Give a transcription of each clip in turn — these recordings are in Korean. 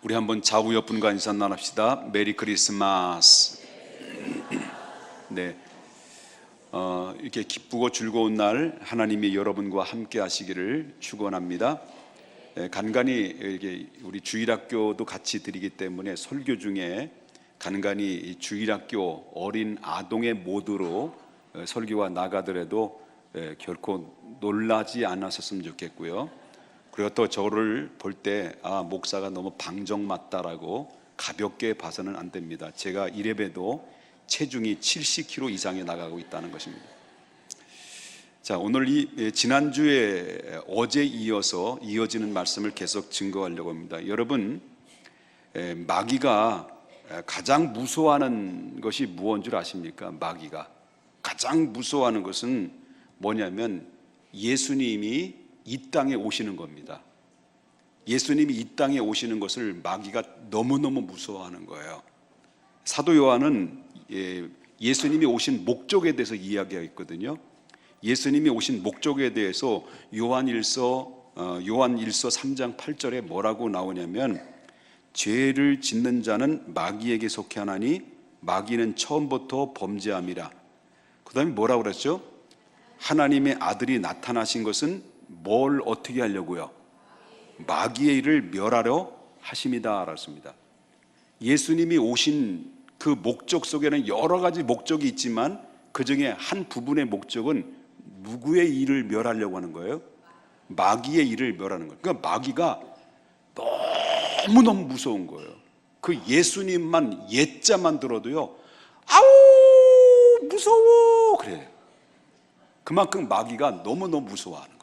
우리 한번 좌우옆분과 인사 나눕시다. 메리 크리스마스. 네, 이렇게 기쁘고 즐거운 날 하나님이 여러분과 함께 하시기를 축원합니다. 간간히 이렇게 우리 주일학교도 같이 드리기 때문에 설교 중에 간간히 이 주일학교 어린 아동의 모드로 설교가 나가더라도 결코 놀라지 않았었으면 좋겠고요. 그리고 또 저를 볼 때 목사가 너무 방정맞다라고 가볍게 봐서는 안 됩니다. 제가 이래봬도 체중이 70kg 이상이 나가고 있다는 것입니다. 자, 오늘 지난주에 어제 이어서 이어지는 말씀을 계속 증거하려고 합니다. 여러분, 마귀가 가장 무서워하는 것이 무엇인 줄 아십니까? 마귀가 가장 무서워하는 것은 뭐냐면 예수님이 이 땅에 오시는 겁니다. 예수님이 이 땅에 오시는 것을 마귀가 너무너무 무서워하는 거예요. 사도 요한은 예수님이 오신 목적에 대해서 이야기하고 있거든요. 예수님이 오신 목적에 대해서 요한일서 3장 8절에 뭐라고 나오냐면, 죄를 짓는 자는 마귀에게 속해 하나니 마귀는 처음부터 범죄함이라. 그 다음에 뭐라고 그랬죠? 하나님의 아들이 나타나신 것은 뭘 어떻게 하려고요? 마귀의 일을 멸하려 하심이다 라습니다. 예수님이 오신 그 목적 속에는 여러 가지 목적이 있지만 그 중에 한 부분의 목적은 누구의 일을 멸하려고 하는 거예요? 마귀의 일을 멸하는 거예요. 그러니까 마귀가 너무너무 무서운 거예요. 그 예수님만 옛자만 들어도요, 아우 무서워 그래요. 그만큼 마귀가 너무너무 무서워하는 거예요.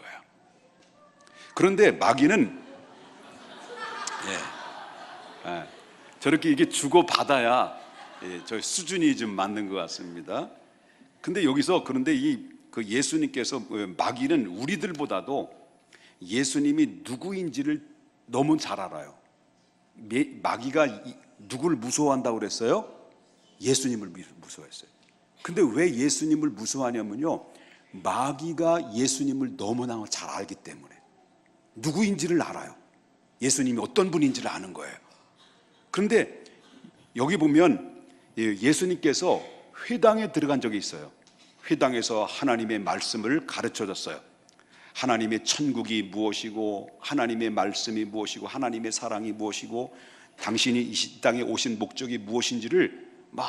그런데 마귀는 저렇게 이게 주고받아야 저 수준이 좀 맞는 것 같습니다. 근데 여기서 그런데 그 예수님께서 마귀는 우리들보다도 예수님이 누구인지를 너무 잘 알아요. 마귀가 누구를 무서워한다고 그랬어요? 예수님을 무서워했어요. 근데 왜 예수님을 무서워하냐면요, 마귀가 예수님을 너무나 잘 알기 때문에 누구인지를 알아요. 예수님이 어떤 분인지를 아는 거예요. 그런데 여기 보면 예수님께서 회당에 들어간 적이 있어요. 회당에서 하나님의 말씀을 가르쳐 줬어요. 하나님의 천국이 무엇이고 하나님의 말씀이 무엇이고 하나님의 사랑이 무엇이고 당신이 이 땅에 오신 목적이 무엇인지를 막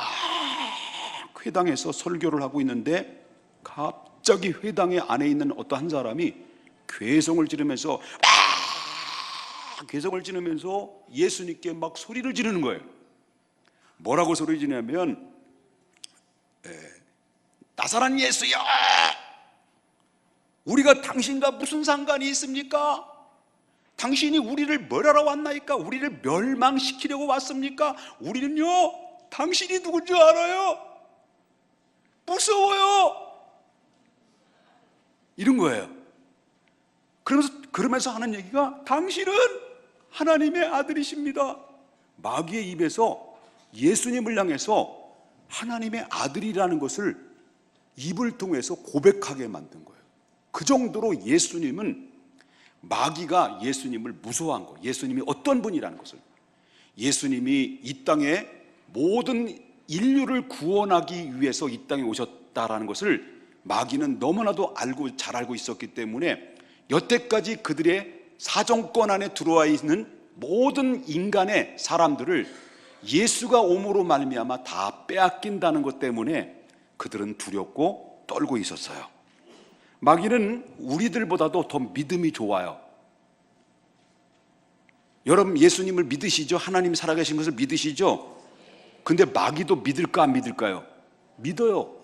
회당에서 설교를 하고 있는데, 갑자기 회당의 안에 있는 어떤 한 사람이 괴성을 지르면서 예수님께 막 소리를 지르는 거예요. 뭐라고 소리 지르냐면, 나사렛 예수야, 우리가 당신과 무슨 상관이 있습니까? 당신이 우리를 멸하러 왔나이까? 우리를 멸망시키려고 왔습니까? 우리는요, 당신이 누군지 알아요. 무서워요. 이런 거예요. 그러면서 하는 얘기가, 당신은 하나님의 아들이십니다. 마귀의 입에서 예수님을 향해서 하나님의 아들이라는 것을 입을 통해서 고백하게 만든 거예요. 그 정도로 예수님은, 마귀가 예수님을 무서워한 거예요. 예수님이 어떤 분이라는 것을, 예수님이 이 땅에 모든 인류를 구원하기 위해서 이 땅에 오셨다라는 것을 마귀는 너무나도 잘 알고 있었기 때문에 여태까지 그들의 사정권 안에 들어와 있는 모든 인간의 사람들을 예수가 옴으로 말미암아 다 빼앗긴다는 것 때문에 그들은 두렵고 떨고 있었어요. 마귀는 우리들보다도 더 믿음이 좋아요. 여러분, 예수님을 믿으시죠? 하나님 살아계신 것을 믿으시죠? 근데 마귀도 믿을까 안 믿을까요? 믿어요.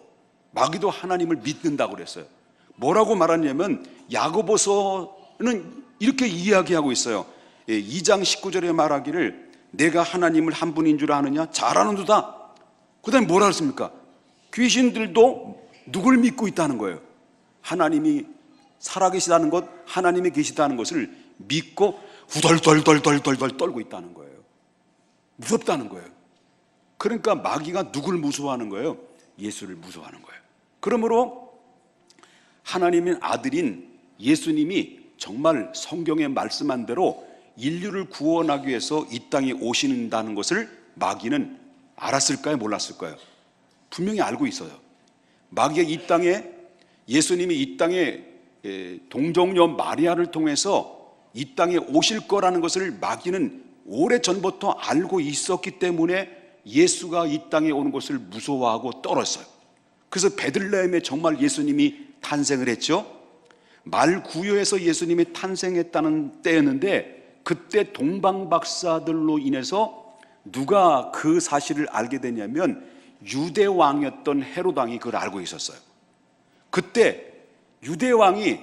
마귀도 하나님을 믿는다고 그랬어요. 뭐라고 말하냐면, 야고보서는 이렇게 이야기하고 있어요. 2장 19절에 말하기를, 내가 하나님을 한 분인 줄 아느냐? 잘 아는도다. 그 다음에 뭐라 그랬습니까? 귀신들도 누굴 믿고 있다는 거예요? 하나님이 살아계시다는 것, 하나님이 계시다는 것을 믿고 후덜덜덜덜덜 떨고 있다는 거예요. 무섭다는 거예요. 그러니까 마귀가 누굴 무서워하는 거예요? 예수를 무서워하는 거예요. 그러므로 하나님의 아들인 예수님이 정말 성경에 말씀한 대로 인류를 구원하기 위해서 이 땅에 오신다는 것을 마귀는 알았을까요? 몰랐을까요? 분명히 알고 있어요. 마귀가 이 땅에, 예수님이 이 땅에 동정녀 마리아를 통해서 이 땅에 오실 거라는 것을 마귀는 오래전부터 알고 있었기 때문에 예수가 이 땅에 오는 것을 무서워하고 떨었어요. 그래서 베들레헴에 정말 예수님이 탄생을 했죠. 말구유에서 예수님이 탄생했다는 때였는데, 그때 동방박사들로 인해서 누가 그 사실을 알게 되냐면 유대 왕이었던 헤롯 왕이 그걸 알고 있었어요. 그때 유대 왕이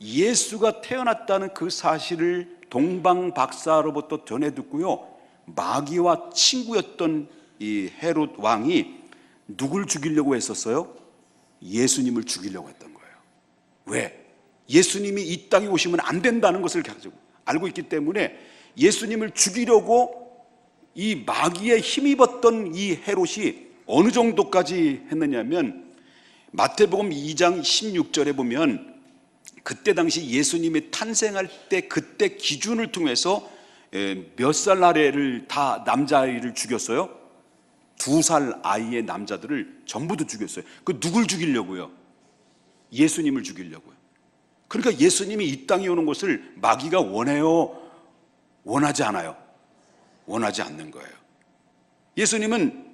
예수가 태어났다는 그 사실을 동방박사로부터 전해 듣고요, 마귀와 친구였던 이 헤롯 왕이 누굴 죽이려고 했었어요? 예수님을 죽이려고 했던 거예요. 왜? 예수님이 이 땅에 오시면 안 된다는 것을 가지고 알고 있기 때문에 예수님을 죽이려고 이 마귀에 힘입었던 이 헤롯이 어느 정도까지 했느냐면, 마태복음 2장 16절에 보면 그때 당시 예수님이 탄생할 때 그때 기준을 통해서 몇 살 아래를 다 남자아이를 죽였어요? 2살 아이의 남자들을 전부 다 죽였어요. 그 누굴 죽이려고요? 예수님을 죽이려고요. 그러니까 예수님이 이 땅에 오는 것을 마귀가 원해요? 원하지 않아요? 원하지 않는 거예요. 예수님은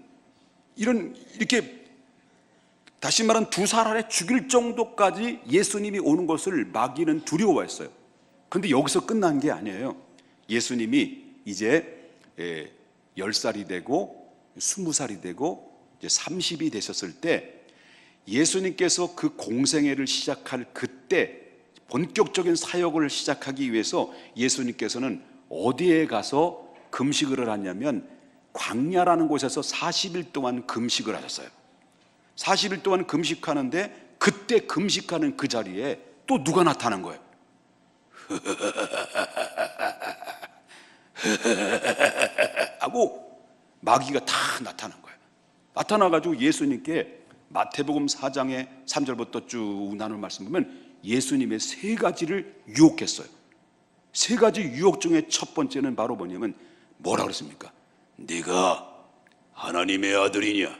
이렇게 다시 말하면 2살 아래 죽일 정도까지 예수님이 오는 것을 마귀는 두려워했어요. 그런데 여기서 끝난 게 아니에요. 예수님이 이제 10살이 되고 20살이 되고 이제 30이 되셨을 때, 예수님께서 그 공생애를 시작할 그때 본격적인 사역을 시작하기 위해서 예수님께서는 어디에 가서 금식을 하냐면 광야라는 곳에서 40일 동안 금식을 하셨어요. 40일 동안 금식하는데 그때 금식하는 그 자리에 또 누가 나타난 거예요? 하고 마귀가 다 나타난 거예요. 나타나가지고 예수님께 마태복음 4장의 3절부터 쭉 나눈 말씀 보면 예수님의 3가지를 유혹했어요. 3가지 유혹 중에 첫 번째는 바로 뭐냐면 뭐라 그랬습니까? 네가 하나님의 아들이냐?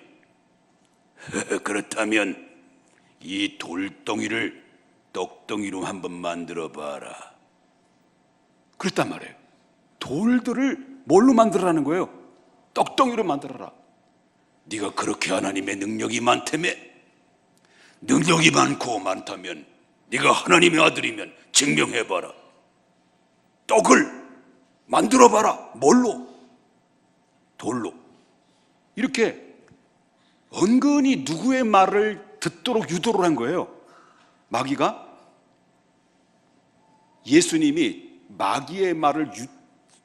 그렇다면 이 돌덩이를 떡덩이로 한번 만들어 봐라. 그랬단 말이에요. 돌들을 뭘로 만들라는 거예요? 떡덩이로 만들어라. 네가 그렇게 하나님의 능력이 많다며? 능력이 많다면 네가 하나님의 아들이면 증명해봐라. 떡을 만들어봐라. 뭘로? 돌로. 이렇게 은근히 누구의 말을 듣도록 유도를 한 거예요. 마귀가. 예수님이 마귀의 말을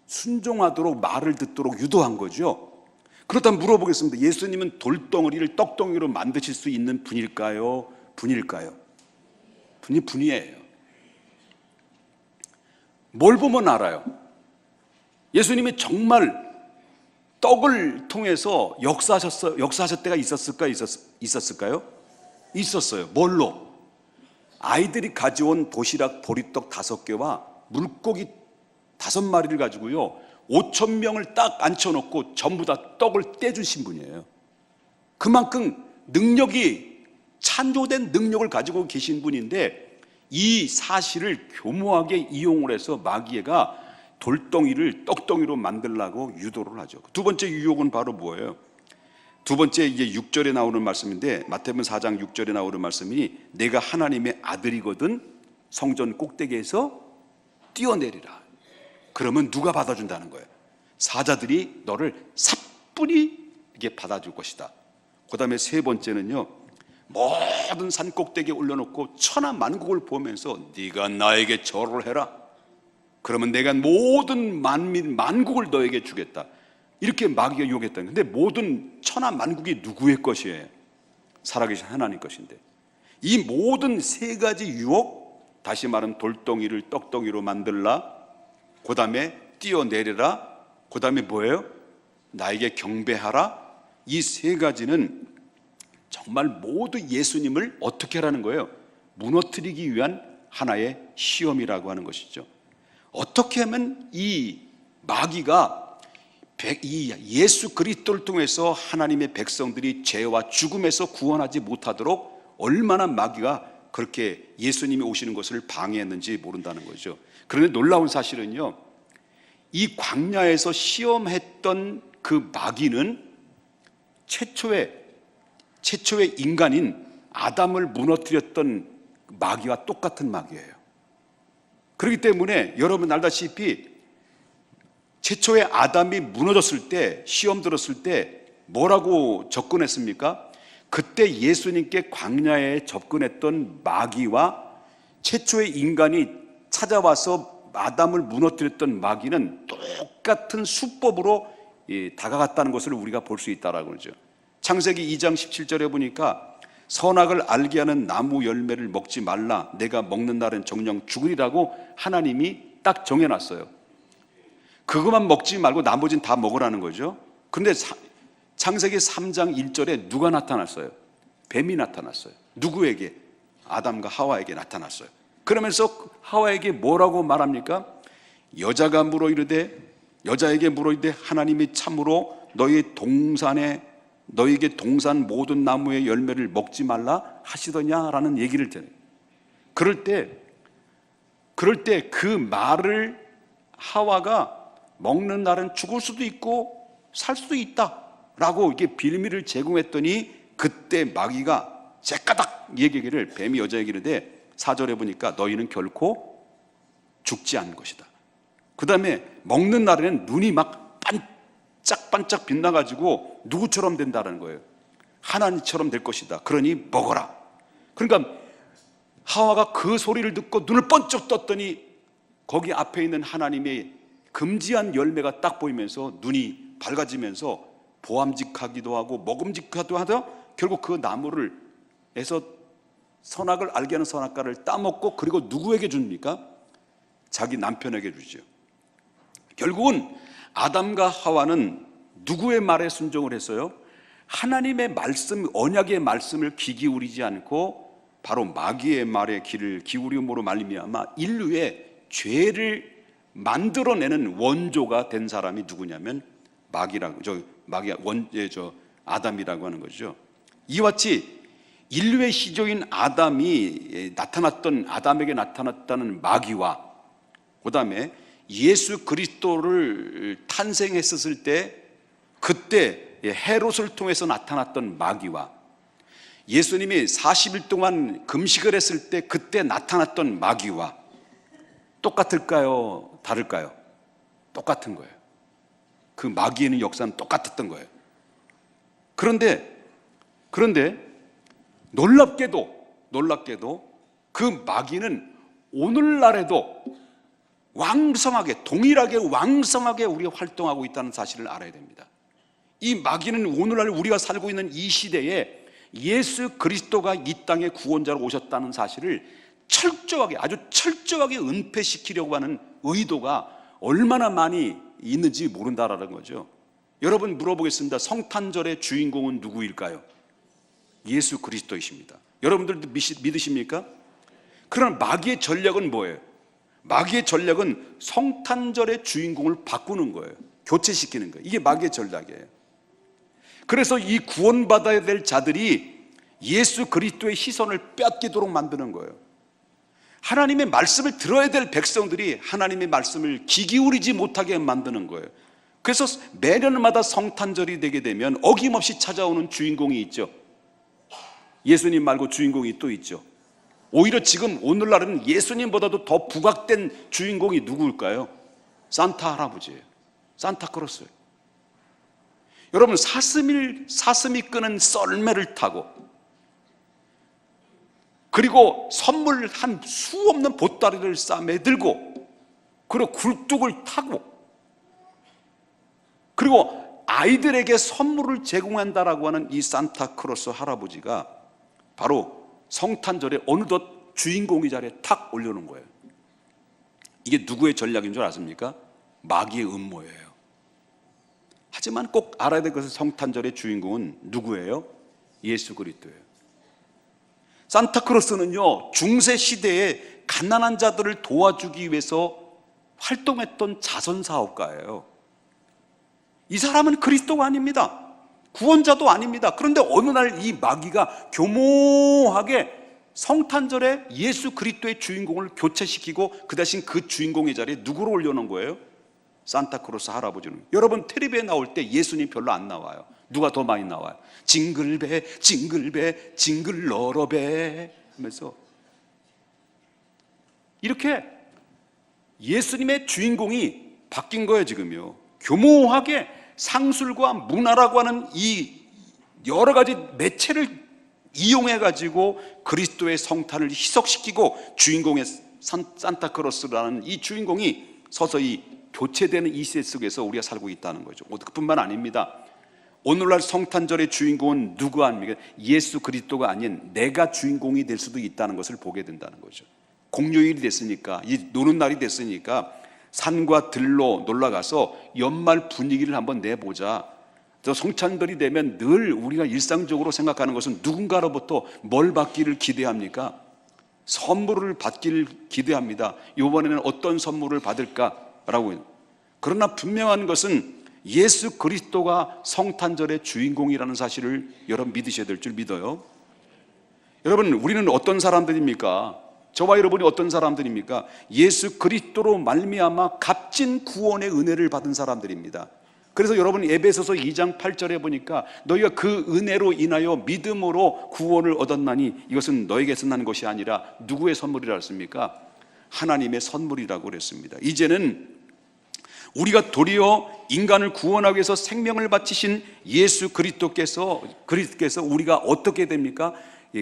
순종하도록 말을 듣도록 유도한 거죠. 그렇다면 물어보겠습니다. 예수님은 돌덩어리를 떡덩이로 만드실 수 있는 분일까요? 분일까요? 분이에요. 뭘 보면 알아요? 예수님이 정말 떡을 통해서 역사하실 때가 있었을까요? 있었어요. 뭘로? 아이들이 가져온 도시락 보리떡 5개와 물고기 5마리를 가지고요 5,000명을 딱 앉혀놓고 전부 다 떡을 떼주신 분이에요. 그만큼 능력이, 찬조된 능력을 가지고 계신 분인데, 이 사실을 교모하게 이용을 해서 마귀가 돌덩이를 떡덩이로 만들라고 유도를 하죠. 두 번째 유혹은 바로 뭐예요? 두 번째 이제 6절에 나오는 말씀인데, 마태복음 4장 6절에 나오는 말씀이 내가 하나님의 아들이거든 성전 꼭대기에서 뛰어내리라. 그러면 누가 받아준다는 거예요? 사자들이 너를 사뿐히 이게 받아줄 것이다. 그 다음에 세 번째는요, 모든 산 꼭대기에 올려놓고 천하 만국을 보면서 네가 나에게 절을 해라. 그러면 내가 모든 만민 만국을 너에게 주겠다. 이렇게 마귀가 유혹했다는 건데, 모든 천하 만국이 누구의 것이에요? 살아계신 하나님 것인데, 이 모든 3가지 유혹, 다시 말하면 돌덩이를 떡덩이로 만들라, 그 다음에 뛰어내려라, 그 다음에 뭐예요? 나에게 경배하라. 이 3가지는 정말 모두 예수님을 어떻게 하라는 거예요? 무너뜨리기 위한 하나의 시험이라고 하는 것이죠. 어떻게 하면 이 마귀가 이 예수 그리스도를 통해서 하나님의 백성들이 죄와 죽음에서 구원하지 못하도록 얼마나 마귀가 그렇게 예수님이 오시는 것을 방해했는지 모른다는 거죠. 그런데 놀라운 사실은요, 이 광야에서 시험했던 그 마귀는 최초의 인간인 아담을 무너뜨렸던 마귀와 똑같은 마귀예요. 그렇기 때문에 여러분 알다시피 최초의 아담이 무너졌을 때, 시험 들었을 때 뭐라고 접근했습니까? 그때 예수님께 광야에 접근했던 마귀와 최초의 인간이 찾아와서 아담을 무너뜨렸던 마귀는 똑같은 수법으로 다가갔다는 것을 우리가 볼 수 있다라고 그러죠. 창세기 2장 17절에 보니까 선악을 알게 하는 나무 열매를 먹지 말라, 내가 먹는 날은 정령 죽으리라고 하나님이 딱 정해놨어요. 그것만 먹지 말고 나머지는 다 먹으라는 거죠. 그런데 창세기 3장 1절에 누가 나타났어요? 뱀이 나타났어요. 누구에게? 아담과 하와에게 나타났어요. 그러면서 하와에게 뭐라고 말합니까? 여자에게 물어 이르되 하나님이 참으로 너에게 동산 모든 나무의 열매를 먹지 말라 하시더냐라는 얘기를 전해요. 그럴 때 그 말을 하와가 먹는 날은 죽을 수도 있고 살 수도 있다라고 이게 빌미를 제공했더니 그때 마귀가 제까닥 얘기를 뱀이 여자에게 이르되 4절에 보니까 너희는 결코 죽지 않을 것이다. 그 다음에 먹는 날에는 눈이 막 반짝반짝 빛나가지고 누구처럼 된다는 거예요. 하나님처럼 될 것이다. 그러니 먹어라. 그러니까 하와가 그 소리를 듣고 눈을 번쩍 떴더니 거기 앞에 있는 하나님의 금지한 열매가 딱 보이면서 눈이 밝아지면서 보암직하기도 하고 먹음직하기도 하다 결국 그 나무를 해서 선악을 알게 하는 선악과를 따먹고 그리고 누구에게 줍니까? 자기 남편에게 주죠. 결국은 아담과 하와는 누구의 말에 순종을 했어요? 하나님의 말씀, 언약의 말씀을 귀 기울이지 않고 바로 마귀의 말에 귀를 기울임으로 말미암아 인류의 죄를 만들어내는 원조가 된 사람이 누구냐면 아담이라고 하는 거죠. 이와 같이 인류의 시조인 아담에게 나타났다는 마귀와 그 다음에 예수 그리스도를 탄생했었을 때 그때 헤롯을 통해서 나타났던 마귀와 예수님이 40일 동안 금식을 했을 때 그때 나타났던 마귀와 똑같을까요? 다를까요? 똑같은 거예요. 그 마귀의 역사는 똑같았던 거예요. 그런데 놀랍게도 그 마귀는 오늘날에도 동일하게 왕성하게 우리가 활동하고 있다는 사실을 알아야 됩니다. 이 마귀는 오늘날 우리가 살고 있는 이 시대에 예수 그리스도가 이 땅에 구원자로 오셨다는 사실을 아주 철저하게 은폐시키려고 하는 의도가 얼마나 많이 있는지 모른다라는 거죠. 여러분 물어보겠습니다. 성탄절의 주인공은 누구일까요? 예수 그리스도이십니다. 여러분들도 믿으십니까? 그러나 마귀의 전략은 뭐예요? 마귀의 전략은 성탄절의 주인공을 바꾸는 거예요. 교체시키는 거예요. 이게 마귀의 전략이에요. 그래서 이 구원받아야 될 자들이 예수 그리스도의 시선을 빼앗기도록 만드는 거예요. 하나님의 말씀을 들어야 될 백성들이 하나님의 말씀을 귀 기울이지 못하게 만드는 거예요. 그래서 매년마다 성탄절이 되게 되면 어김없이 찾아오는 주인공이 있죠. 예수님 말고 주인공이 또 있죠. 오히려 지금 오늘날은 예수님보다도 더 부각된 주인공이 누구일까요? 산타 할아버지예요. 산타크로스예요. 여러분 사슴이 끄는 썰매를 타고 그리고 선물 한 수 없는 보따리를 싸매들고 그리고 굴뚝을 타고 그리고 아이들에게 선물을 제공한다라고 하는 이 산타크로스 할아버지가 바로 성탄절에 어느덧 주인공의 자리에 탁 올려놓은 거예요. 이게 누구의 전략인 줄 아십니까? 마귀의 음모예요. 하지만 꼭 알아야 될 것은 성탄절의 주인공은 누구예요? 예수 그리스도예요. 산타크로스는요 중세 시대에 가난한 자들을 도와주기 위해서 활동했던 자선사업가예요. 이 사람은 그리스도가 아닙니다. 구원자도 아닙니다. 그런데 어느 날 이 마귀가 교모하게 성탄절에 예수 그리스도의 주인공을 교체시키고 그 대신 그 주인공의 자리에 누구를 올려놓은 거예요? 산타크로스 할아버지는. 여러분 텔레비에 나올 때 예수님 별로 안 나와요. 누가 더 많이 나와요? 징글배 징글배 징글러러배 하면서 이렇게 예수님의 주인공이 바뀐 거예요. 지금요. 교모하게 상술과 문화라고 하는 이 여러 가지 매체를 이용해 가지고 그리스도의 성탄을 희석시키고 주인공의 산타크로스라는 이 주인공이 서서히 교체되는 이 시대 속에서 우리가 살고 있다는 거죠. 그뿐만 아닙니다. 오늘날 성탄절의 주인공은 누구 아닙니까? 예수 그리스도가 아닌 내가 주인공이 될 수도 있다는 것을 보게 된다는 거죠. 공휴일이 됐으니까, 이 노는 날이 됐으니까 산과 들로 놀러가서 연말 분위기를 한번 내보자. 저 성탄절이 되면 늘 우리가 일상적으로 생각하는 것은 누군가로부터 뭘 받기를 기대합니까? 선물을 받기를 기대합니다. 이번에는 어떤 선물을 받을까라고. 그러나 분명한 것은 예수 그리스도가 성탄절의 주인공이라는 사실을 여러분 믿으셔야 될 줄 믿어요. 여러분 우리는 어떤 사람들입니까? 저와 여러분이 어떤 사람들입니까? 예수 그리스도로 말미암아 값진 구원의 은혜를 받은 사람들입니다. 그래서 여러분 에베소서 2장 8절에 보니까 너희가 그 은혜로 인하여 믿음으로 구원을 얻었나니 이것은 너에게서 난 것이 아니라 누구의 선물이라 했습니까? 하나님의 선물이라고 그랬습니다. 이제는 우리가 도리어 인간을 구원하기 위해서 생명을 바치신 예수 그리스도께서 우리가 어떻게 됩니까?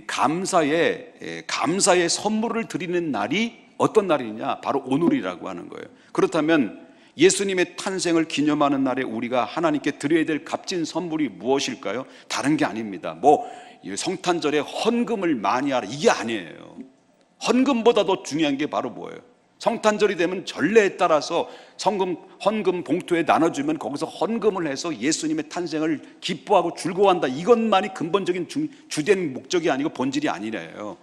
감사의 선물을 드리는 날이 어떤 날이냐? 바로 오늘이라고 하는 거예요. 그렇다면 예수님의 탄생을 기념하는 날에 우리가 하나님께 드려야 될 값진 선물이 무엇일까요? 다른 게 아닙니다. 성탄절에 헌금을 많이 하라 이게 아니에요. 헌금보다 더 중요한 게 바로 뭐예요? 성탄절이 되면 전례에 따라서 헌금 봉투에 나눠주면 거기서 헌금을 해서 예수님의 탄생을 기뻐하고 즐거워한다. 이것만이 근본적인 주된 목적이 아니고 본질이 아니래요.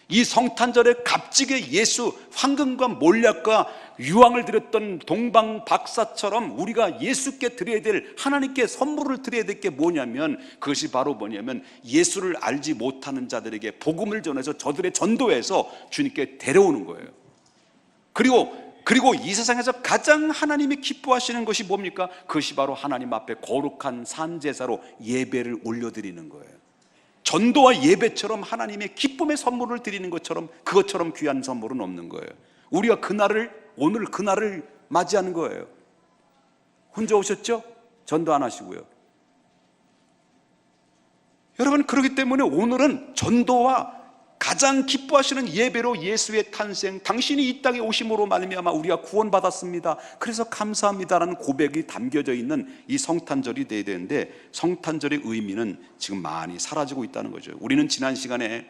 이 성탄절에 값지게 예수 황금과 몰약과 유황을 드렸던 동방 박사처럼 우리가 예수께 드려야 될, 하나님께 선물을 드려야 될 게 뭐냐면, 그것이 바로 뭐냐면 예수를 알지 못하는 자들에게 복음을 전해서 저들의 전도해서 주님께 데려오는 거예요. 그리고 이 세상에서 가장 하나님이 기뻐하시는 것이 뭡니까? 그것이 바로 하나님 앞에 거룩한 산제사로 예배를 올려드리는 거예요. 전도와 예배처럼 하나님의 기쁨의 선물을 드리는 것처럼, 그것처럼 귀한 선물은 없는 거예요. 우리가 오늘 그날을 맞이하는 거예요. 혼자 오셨죠? 전도 안 하시고요. 여러분, 그렇기 때문에 오늘은 전도와 가장 기뻐하시는 예배로 예수의 탄생, 당신이 이 땅에 오심으로 말미암아 우리가 구원받았습니다, 그래서 감사합니다라는 고백이 담겨져 있는 이 성탄절이 돼야 되는데, 성탄절의 의미는 지금 많이 사라지고 있다는 거죠. 우리는 지난 시간에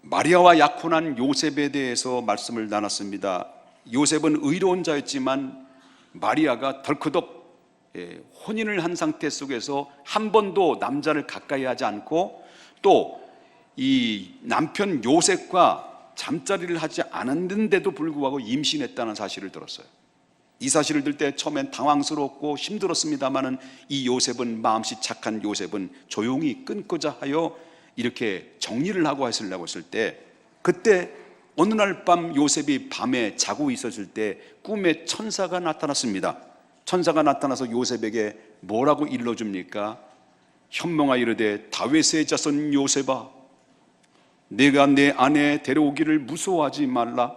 마리아와 약혼한 요셉에 대해서 말씀을 나눴습니다. 요셉은 의로운 자였지만 마리아가 덜커덕 혼인을 한 상태 속에서 한 번도 남자를 가까이 하지 않고 또 이 남편 요셉과 잠자리를 하지 않았는데도 불구하고 임신했다는 사실을 들었어요. 이 사실을 들 때 처음엔 당황스럽고 힘들었습니다마는 이 요셉은, 마음씨 착한 요셉은 조용히 끊고자 하여 이렇게 정리를 하고 하시려고 했을 때, 그때 어느 날 밤 요셉이 밤에 자고 있었을 때 꿈에 천사가 나타났습니다. 천사가 나타나서 요셉에게 뭐라고 일러줍니까? 현명하 이르되 다윗의 자손 요셉아, 내가 내 아내 데려오기를 무서워하지 말라.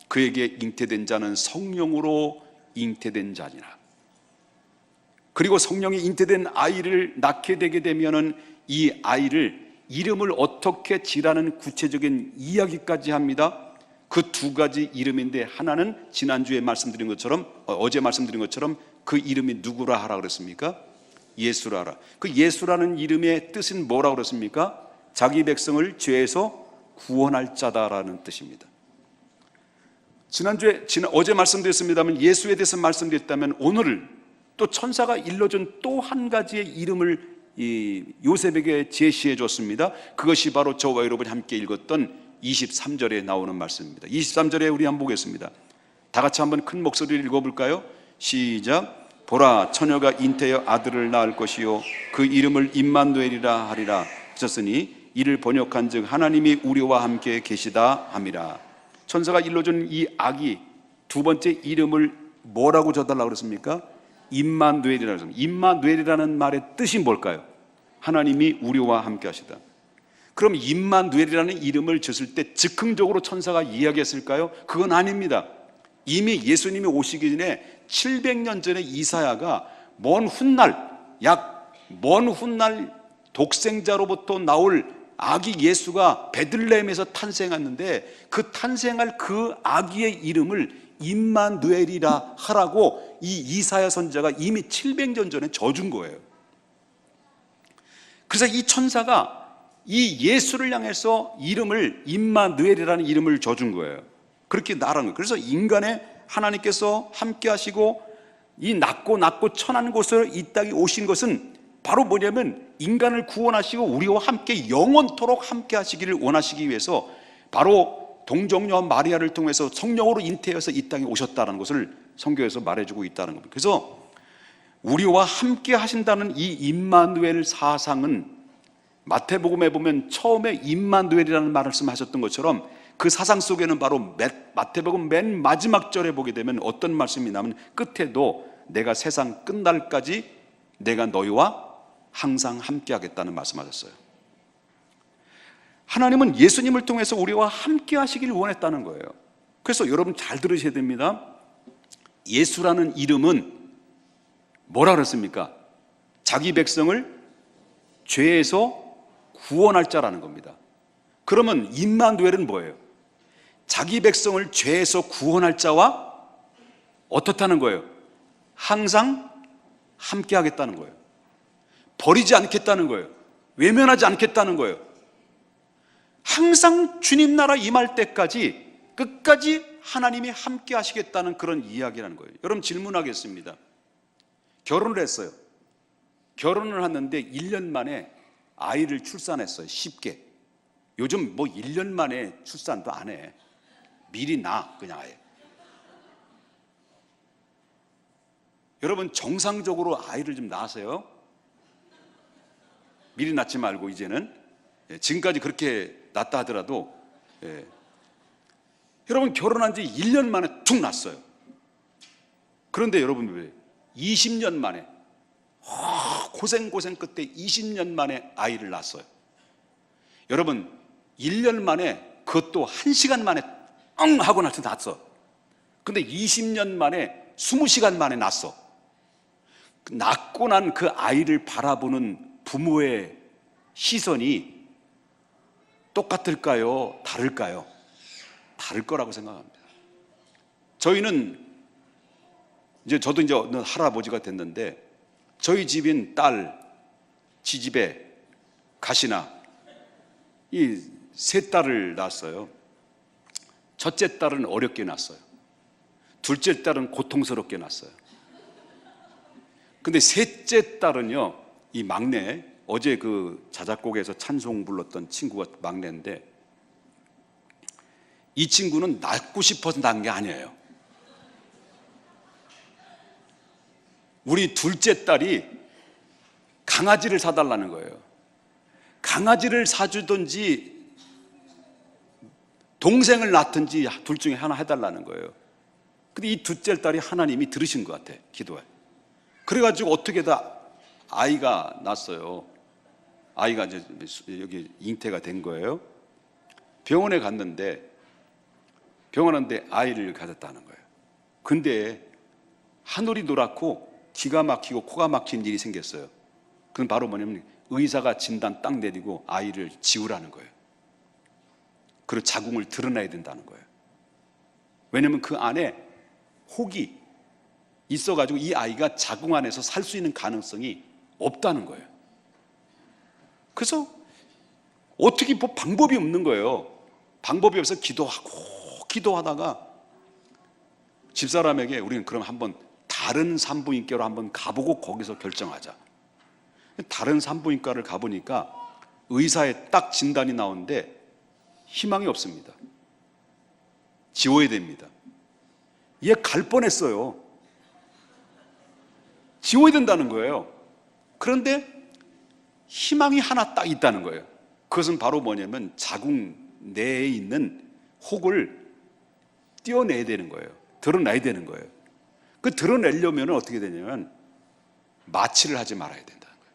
그에게 잉태된 자는 성령으로 잉태된 자니라. 그리고 성령이 잉태된 아이를 낳게 되게 되면은 이 아이를 이름을 어떻게 지라는 구체적인 이야기까지 합니다. 그 두 가지 이름인데, 하나는 지난주에 말씀드린 것처럼, 어제 말씀드린 것처럼 그 이름이 누구라 하라 그랬습니까? 예수라 하라. 그 예수라는 이름의 뜻은 뭐라고 그랬습니까? 자기 백성을 죄에서 구원할 자다라는 뜻입니다. 어제 말씀드렸습니다만, 예수에 대해서 말씀드렸다면, 오늘 또 천사가 일러준 또 한 가지의 이름을 이 요셉에게 제시해 줬습니다. 그것이 바로 저와 여러분이 함께 읽었던 23절에 나오는 말씀입니다. 23절에 우리 한번 보겠습니다. 다 같이 한번 큰 목소리를 읽어볼까요? 시작. 보라, 처녀가 잉태하여 아들을 낳을 것이요 그 이름을 임마누엘이라 하리라 하셨으니 이를 번역한즉 하나님이 우리와 함께 계시다 함이라. 천사가 일러준 이 아기 두 번째 이름을 뭐라고 줘달라고 그랬습니까? 임마누엘이라고 했습니다. 임마누엘이라는 말의 뜻이 뭘까요? 하나님이 우리와 함께 하시다. 그럼 임마누엘이라는 이름을 줬을 때 즉흥적으로 천사가 이야기했을까요? 그건 아닙니다. 이미 예수님이 오시기 전에 700년 전에 이사야가 먼 훗날 독생자로부터 나올 아기 예수가 베들레헴에서 탄생했는데 그 탄생할 그 아기의 이름을 임마누엘이라 하라고 이 이사야 선지자가 이미 700년 전에 져준 거예요. 그래서 이 천사가 이 예수를 향해서 이름을 임마누엘이라는 이름을 줘준 거예요. 그렇게 나라는 거예요. 그래서 인간의 하나님께서 함께 하시고 이 낮고 천한 곳을 이 땅에 오신 것은 바로 뭐냐면 인간을 구원하시고 우리와 함께 영원토록 함께 하시기를 원하시기 위해서 바로 동정녀 마리아를 통해서 성령으로 잉태해서 이 땅에 오셨다는 것을 성경에서 말해주고 있다는 겁니다. 그래서 우리와 함께 하신다는 이 임마누엘 사상은 마태복음에 보면 처음에 임마누엘이라는 말씀하셨던 것처럼 그 사상 속에는 바로 마태복음 맨 마지막 절에 보게 되면 어떤 말씀이 나면 끝에도 내가 세상 끝날까지 내가 너희와 항상 함께 하겠다는 말씀하셨어요. 하나님은 예수님을 통해서 우리와 함께 하시기를 원했다는 거예요. 그래서 여러분 잘 들으셔야 됩니다. 예수라는 이름은 뭐라 그랬습니까? 자기 백성을 죄에서 구원할 자라는 겁니다. 그러면 임마누엘은 뭐예요? 자기 백성을 죄에서 구원할 자와 어떻다는 거예요? 항상 함께 하겠다는 거예요. 버리지 않겠다는 거예요. 외면하지 않겠다는 거예요. 항상 주님 나라 임할 때까지 끝까지 하나님이 함께 하시겠다는 그런 이야기라는 거예요. 여러분 질문하겠습니다. 결혼을 했어요. 결혼을 했는데 1년 만에 아이를 출산했어요. 쉽게. 요즘 뭐 1년 만에 출산도 안 해. 미리 낳아 그냥 아예. 여러분 정상적으로 아이를 좀 낳으세요. 미리 낳지 말고 이제는. 지금까지 그렇게 낳다 하더라도 여러분 결혼한 지 1년 만에 툭 낳았어요. 그런데 여러분 왜 20년 만에 고생 끝에 20년 만에 아이를 낳았어요. 여러분 1년 만에 그것도 1시간 만에 엉 하고 나서 낳았어. 근데 20년 만에 20시간 만에 낳았어. 낳고 난 그 아이를 바라보는 부모의 시선이 똑같을까요? 다를까요? 다를 거라고 생각합니다. 저희는 저도 이제 어느 할아버지가 됐는데 저희 집인 딸, 지집에 가시나 이 세 딸을 낳았어요. 첫째 딸은 어렵게 낳았어요. 둘째 딸은 고통스럽게 낳았어요. 근데 셋째 딸은요, 이 막내, 어제 그 자작곡에서 찬송 불렀던 친구가 막내인데 이 친구는 낳고 싶어서 낳은 게 아니에요. 우리 둘째 딸이 강아지를 사달라는 거예요. 강아지를 사주든지 동생을 낳든지 둘 중에 하나 해달라는 거예요. 근데 이 둘째 딸이 하나님이 들으신 것 같아, 기도에. 그래가지고 어떻게 다 아이가 났어요. 아이가 이제 여기 잉태가 된 거예요. 병원에 갔는데 병원한테 아이를 가졌다는 거예요. 근데 하늘이 노랗고 기가 막히고 코가 막힌 일이 생겼어요. 그건 바로 뭐냐면 의사가 진단 딱 내리고 아이를 지우라는 거예요. 그리고 자궁을 드러내야 된다는 거예요. 왜냐면 그 안에 혹이 있어가지고 이 아이가 자궁 안에서 살 수 있는 가능성이 없다는 거예요. 그래서 어떻게 뭐 방법이 없는 거예요. 방법이 없어서 기도하다가 집사람에게 우리는 그럼 한번 다른 산부인과로 한번 가보고 거기서 결정하자. 다른 산부인과를 가보니까 의사의 딱 진단이 나오는데 희망이 없습니다. 지워야 됩니다. 얘 갈 뻔했어요. 지워야 된다는 거예요. 그런데 희망이 하나 딱 있다는 거예요. 그것은 바로 뭐냐면 자궁 내에 있는 혹을 떼어내야 되는 거예요. 드러나야 되는 거예요. 그 드러내려면 어떻게 되냐면 마취를 하지 말아야 된다는 거예요.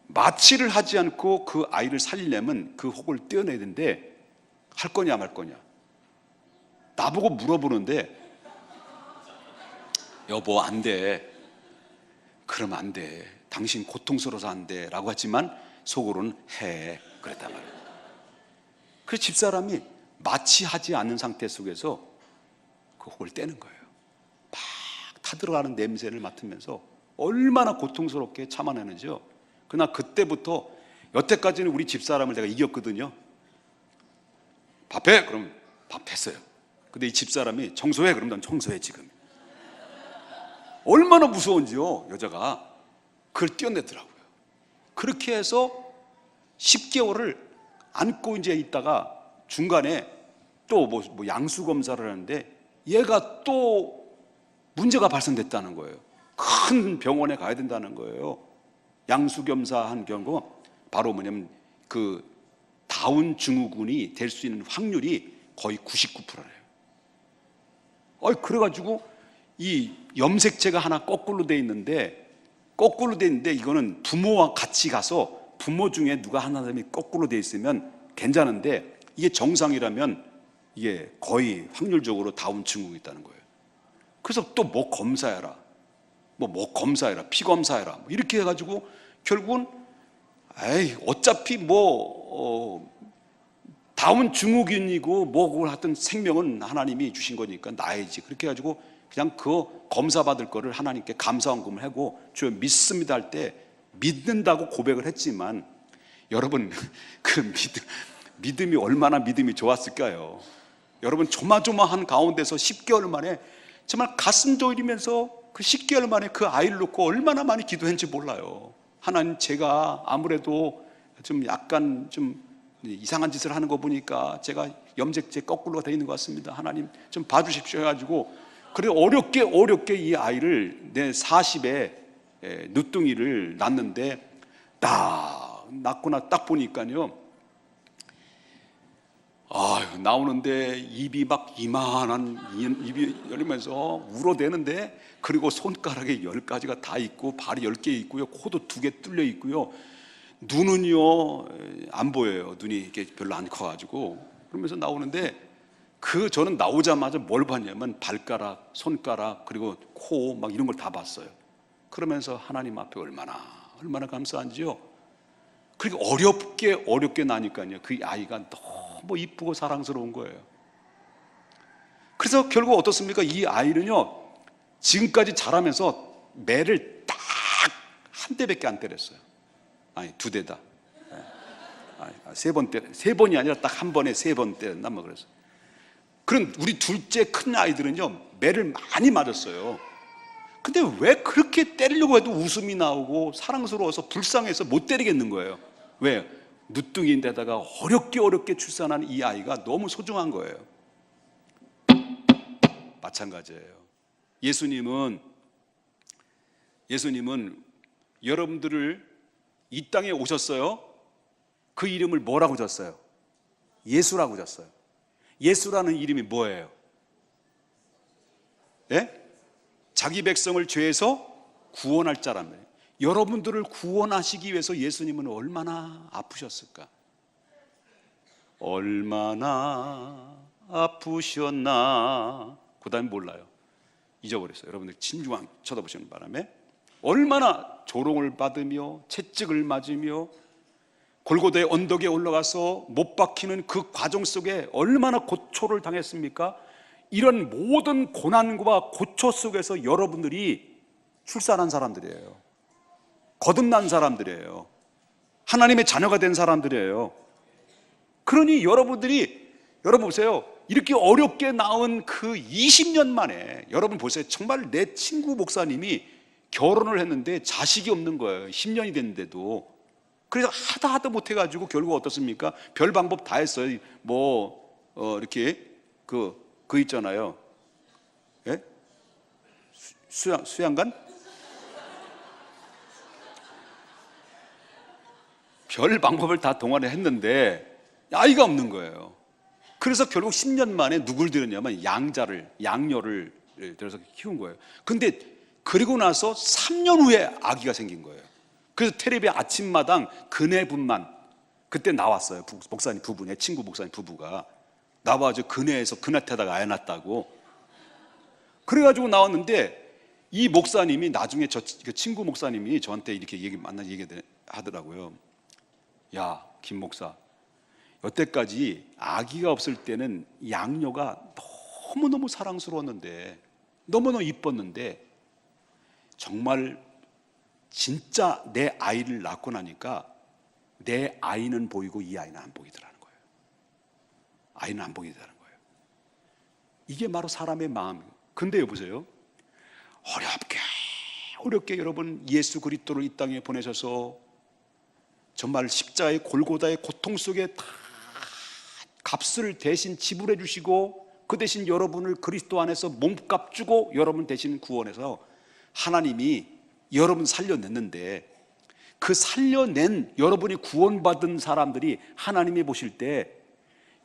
마취를 하지 않고 그 아이를 살리려면 그 혹을 떼어내야 되는데 할 거냐 말 거냐. 나보고 물어보는데 여보 안 돼. 그럼 안 돼. 당신 고통스러워서 안 돼. 라고 했지만 속으로는 해. 그랬단 말이에요. 그래서 집사람이 마취하지 않는 상태 속에서 그 혹을 떼는 거예요. 막 타들어가는 냄새를 맡으면서 얼마나 고통스럽게 참아내는지요. 그러나 그때부터 여태까지는 우리 집사람을 내가 이겼거든요. 밥해? 그럼 밥했어요. 근데 이 집사람이 청소해? 그럼 난 청소해 지금. 얼마나 무서운지요. 여자가 그걸 떼어내더라고요. 그렇게 해서 10개월을 안고 이제 있다가 중간에 또 뭐 양수 검사를 하는데 얘가 또 문제가 발생됐다는 거예요. 큰 병원에 가야 된다는 거예요. 양수 검사한 경우 바로 뭐냐면 그 다운 증후군이 될 수 있는 확률이 거의 99%래요. 그래가지고 이 염색체가 하나 거꾸로 돼 있는데 이거는 부모와 같이 가서 부모 중에 누가 하나 사람이 거꾸로 돼 있으면 괜찮은데 이게 정상이라면 이게 거의 확률적으로 다운 증후군이 있다는 거예요. 그래서 또 뭐 검사해라, 뭐 검사해라, 피 검사해라, 이렇게 해가지고 결국은 어차피 다운 증후군이고 그걸 하여튼 생명은 하나님이 주신 거니까 나야지. 그렇게 해가지고 그냥 그 검사 받을 거를 하나님께 감사원금을 하고 주여 믿습니다 할 때 믿는다고 고백을 했지만 여러분 그 믿음이 얼마나 믿음이 좋았을까요? 여러분 조마조마한 가운데서 10개월 만에 정말 가슴 졸이면서 그 10개월 만에 그 아이를 놓고 얼마나 많이 기도했는지 몰라요. 하나님 제가 아무래도 좀 약간 좀 이상한 짓을 하는 거 보니까 제가 염색체 거꾸로 돼 있는 것 같습니다. 하나님 좀 봐주십시오 해가지고 그래 어렵게 이 아이를 내 40에 누뚱이를 낳는데 낳고 딱 보니까요 나오는데 입이 막 이만한 입이 열리면서 울어대는데 그리고 손가락에 10가지가 다 있고 발이 10개 있고요 코도 2개 뚫려 있고요 눈은요 안 보여요. 눈이 이렇게 별로 안 커가지고 그러면서 나오는데 저는 나오자마자 뭘 봤냐면 발가락, 손가락 그리고 코 막 이런 걸 다 봤어요. 그러면서 하나님 앞에 얼마나 감사한지요. 그리고 어렵게 나니까요 그 아이가 너무 이쁘고 사랑스러운 거예요. 그래서 결국 어떻습니까? 이 아이는요 지금까지 자라면서 매를 딱 한 대밖에 안 때렸어요. 아니 2대다. 세 번이 아니라 딱 한 번에 3번 때렸나 뭐 그래서. 그럼 우리 둘째 큰 아이들은요 매를 많이 맞았어요. 근데 왜 그렇게 때리려고 해도 웃음이 나오고 사랑스러워서 불쌍해서 못 때리겠는 거예요. 왜? 누뚱이인데다가 어렵게 출산한 이 아이가 너무 소중한 거예요. 마찬가지예요. 예수님은 여러분들을 이 땅에 오셨어요. 그 이름을 뭐라고 줬어요? 예수라고 줬어요. 예수라는 이름이 뭐예요? 예? 자기 백성을 죄에서 구원할 자라며 여러분들을 구원하시기 위해서 예수님은 얼마나 아프셨을까? 얼마나 아프셨나? 그 다음에 몰라요. 잊어버렸어요. 여러분들 진중하게 쳐다보시는 바람에 얼마나 조롱을 받으며 채찍을 맞으며 골고다의 언덕에 올라가서 못 박히는 그 과정 속에 얼마나 고초를 당했습니까? 이런 모든 고난과 고초 속에서 여러분들이 출산한 사람들이에요. 거듭난 사람들이에요. 하나님의 자녀가 된 사람들이에요. 그러니 여러분 보세요. 이렇게 어렵게 낳은 그 20년 만에 여러분 보세요. 정말 내 친구 목사님이 결혼을 했는데 자식이 없는 거예요. 10년이 됐는데도. 그래서 하다 못해가지고 결국 어떻습니까? 별 방법 다 했어요. 이렇게 그 있잖아요. 예? 수양관? 별 방법을 다 동원을 했는데 아이가 없는 거예요. 그래서 결국 10년 만에 누굴 들였냐면 양녀를 들여서 키운 거예요. 근데 그리고 나서 3년 후에 아기가 생긴 거예요. 그래서 텔레비에 아침마당 근혜분만 그때 나왔어요. 목사님 부부, 내 친구 목사님 부부가 나와가지고 근혜에서 근혜태다가 애 낳았다고. 그래가지고 나왔는데 이 목사님이 나중에 그 친구 목사님이 저한테 이렇게 만나서 얘기하더라고요. 야, 김 목사, 여태까지 아기가 없을 때는 양녀가 너무너무 사랑스러웠는데, 너무너무 이뻤는데, 정말 진짜 내 아이를 낳고 나니까 내 아이는 보이고 이 아이는 안 보이더라는 거예요. 아이는 안 보이더라는 거예요. 이게 바로 사람의 마음이에요. 근데 여보세요, 어렵게 여러분 예수 그리스도를 이 땅에 보내셔서 정말 십자가의 골고다의 고통 속에 다 값을 대신 지불해 주시고, 그 대신 여러분을 그리스도 안에서 몸값 주고 여러분 대신 구원해서 하나님이 여러분 살려냈는데, 그 살려낸 여러분이 구원받은 사람들이 하나님이 보실 때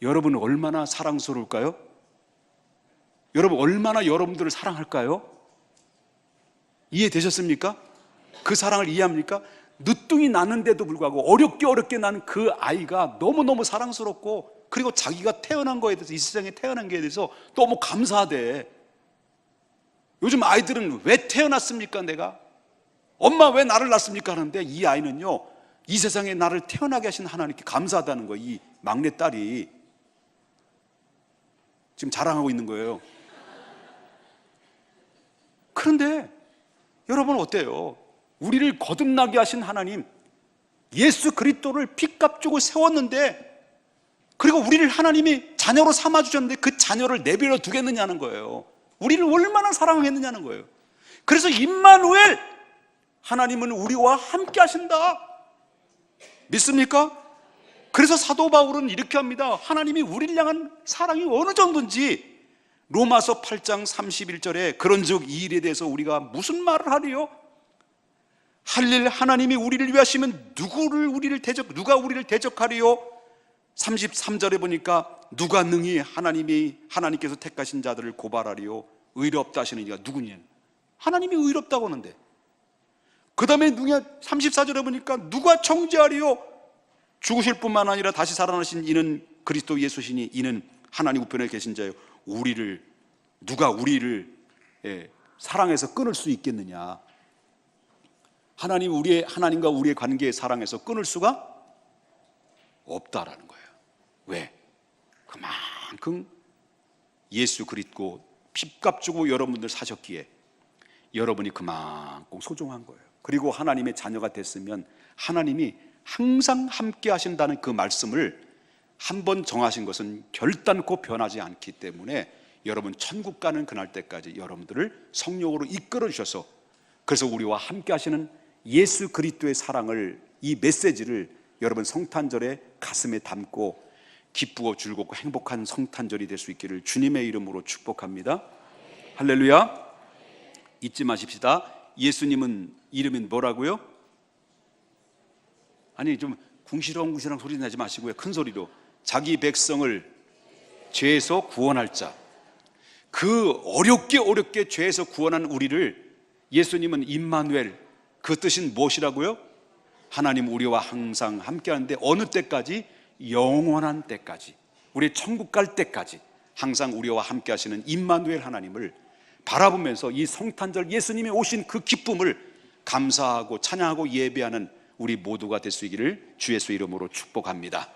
여러분은 얼마나 사랑스러울까요? 여러분 얼마나 여러분들을 사랑할까요? 이해되셨습니까? 그 사랑을 이해합니까? 늦둥이 낳는데도 불구하고 어렵게 낳은 그 아이가 너무너무 사랑스럽고, 그리고 자기가 태어난 거에 대해서, 이 세상에 태어난 거에 대해서 너무 감사하대. 요즘 아이들은 왜 태어났습니까? 내가 엄마 왜 나를 낳습니까? 하는데 이 아이는요, 이 세상에 나를 태어나게 하신 하나님께 감사하다는 거예요. 이 막내딸이 지금 자랑하고 있는 거예요. 그런데 여러분 어때요? 우리를 거듭나게 하신 하나님, 예수 그리스도를 피값 주고 세웠는데, 그리고 우리를 하나님이 자녀로 삼아주셨는데 그 자녀를 내버려 두겠느냐는 거예요. 우리를 얼마나 사랑했느냐는 거예요. 그래서 임마누엘, 하나님은 우리와 함께 하신다. 믿습니까? 그래서 사도 바울은 이렇게 합니다. 하나님이 우리를 향한 사랑이 어느 정도인지 로마서 8장 31절에 그런즉 이 일에 대해서 우리가 무슨 말을 하리요? 할 일 하나님이 우리를 위하시면 누가 우리를 대적하리요? 33절에 보니까 누가 능히 하나님께서 택하신 자들을 고발하리요? 의롭다 하시는 이가 누구냐? 하나님이 의롭다고 하는데, 그 다음에 34절에 보니까 누가 정죄하리요? 죽으실 뿐만 아니라 다시 살아나신 이는 그리스도 예수시니 이는 하나님 우편에 계신 자요. 누가 우리를 사랑해서 끊을 수 있겠느냐? 하나님과 우리의 관계의 사랑에서 끊을 수가 없다라는 거예요. 왜? 그만큼 예수 그리스도 핏값 주고 여러분들 사셨기에 여러분이 그만큼 소중한 거예요. 그리고 하나님의 자녀가 됐으면 하나님이 항상 함께 하신다는 그 말씀을 한번 정하신 것은 결단코 변하지 않기 때문에 여러분 천국 가는 그날 때까지 여러분들을 성령으로 이끌어 주셔서, 그래서 우리와 함께 하시는 예수 그리스도의 사랑을, 이 메시지를 여러분 성탄절에 가슴에 담고 기쁘고 즐겁고 행복한 성탄절이 될 수 있기를 주님의 이름으로 축복합니다. 할렐루야. 잊지 마십시다. 예수님은 이름이 뭐라고요? 아니 좀 궁시렁궁시렁 소리 내지 마시고요, 큰 소리로. 자기 백성을 죄에서 구원할 자. 그 어렵게 죄에서 구원한 우리를 예수님은 임마누엘, 그 뜻은 무엇이라고요? 하나님 우리와 항상 함께하는데, 어느 때까지? 영원한 때까지, 우리 천국 갈 때까지 항상 우리와 함께 하시는 임마누엘 하나님을 바라보면서 이 성탄절 예수님이 오신 그 기쁨을 감사하고 찬양하고 예배하는 우리 모두가 될 수 있기를 주 예수 이름으로 축복합니다.